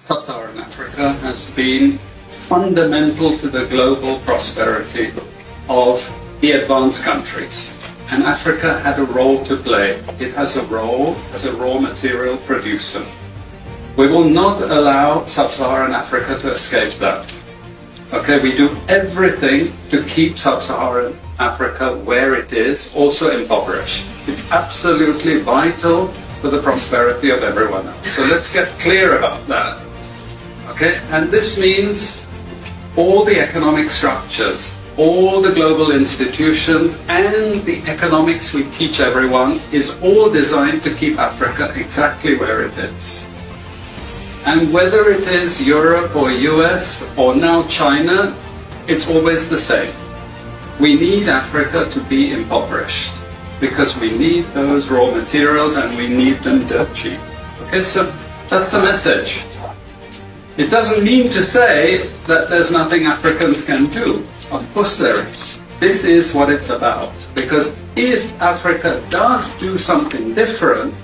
Sub-Saharan Africa has been fundamental to the global prosperity of the advanced countries. And Africa had a role to play. It has a role as a raw material producer. We will not allow Sub-Saharan Africa to escape that. Okay, we do everything to keep Sub-Saharan Africa where it is, also impoverished. It's absolutely vital for the prosperity of everyone else. So let's get clear about that. Okay, and this means all the economic structures, all the global institutions, and the economics we teach everyone is all designed to keep Africa exactly where it is. And whether it is Europe or US or now China, it's always the same. We need Africa to be impoverished because we need those raw materials and we need them dirt cheap. Okay, so that's the message. It doesn't mean to say that there's nothing Africans can do. Of course there is. This is what it's about. Because if Africa does do something different,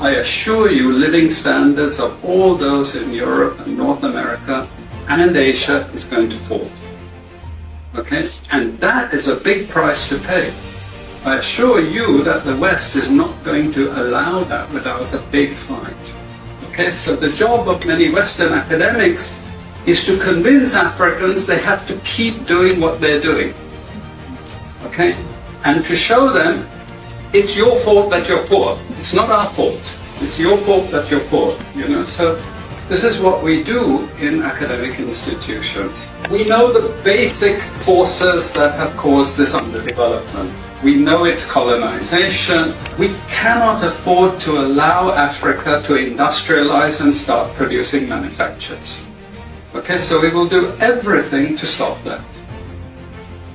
I assure you living standards of all those in Europe and North America and Asia is going to fall. Okay? And that is a big price to pay. I assure you that the West is not going to allow that without a big fight. Okay, so the job of many Western academics is to convince Africans they have to keep doing what they're doing. Okay, and to show them it's your fault that you're poor. It's not our fault. It's your fault that you're poor. You know, so this is what we do in academic institutions. We know the basic forces that have caused this underdevelopment. We know it's colonization. We cannot afford to allow Africa to industrialize and start producing manufactures. Okay, so we will do everything to stop that.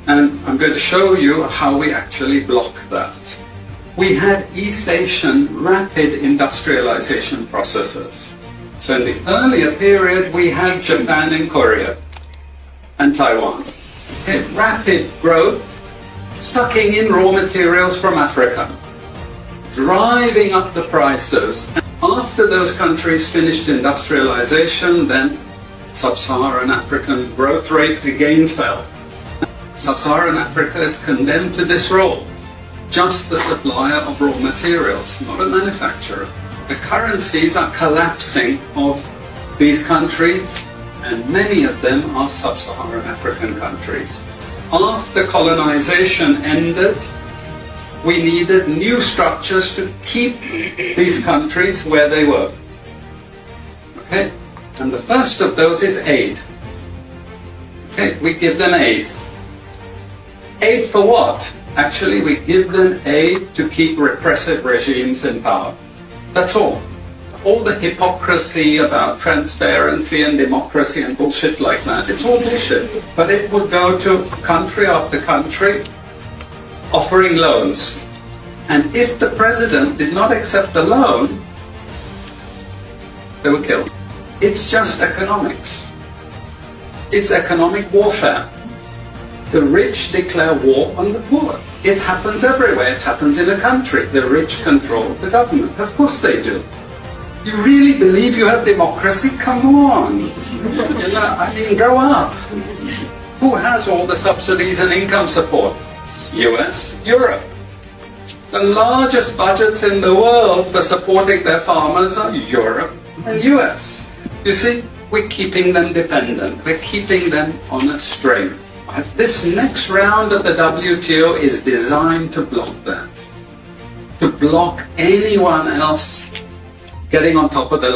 And I'm going to show you how we actually block that. We had East Asian rapid industrialization processes. So in the earlier period, we had Japan and Korea and Taiwan. Okay, rapid growth, sucking in raw materials from Africa, driving up the prices. And after those countries finished industrialization, then Sub-Saharan African growth rate again fell. Sub-Saharan Africa is condemned to this role, just the supplier of raw materials, not a manufacturer. The currencies are collapsing of these countries, and many of them are Sub-Saharan African countries. After colonization ended, we needed new structures to keep these countries where they were. Okay? And the first of those is aid. Okay? We give them aid. Aid for what? Actually, we give them aid to keep repressive regimes in power. That's all. All the hypocrisy about transparency and democracy and bullshit like that, it's all bullshit. But it would go to country after country offering loans. And if the president did not accept the loan, they were killed. It's just economics. It's economic warfare. The rich declare war on the poor. It happens everywhere. It happens in a country. The rich control the government. Of course they do. You really believe you have democracy? Come on. I mean, grow up. Who has all the subsidies and income support? US, Europe. The largest budgets in the world for supporting their farmers are Europe and US. You see, we're keeping them dependent. We're keeping them on a string. This next round of the WTO is designed to block that. To block anyone else getting on top of the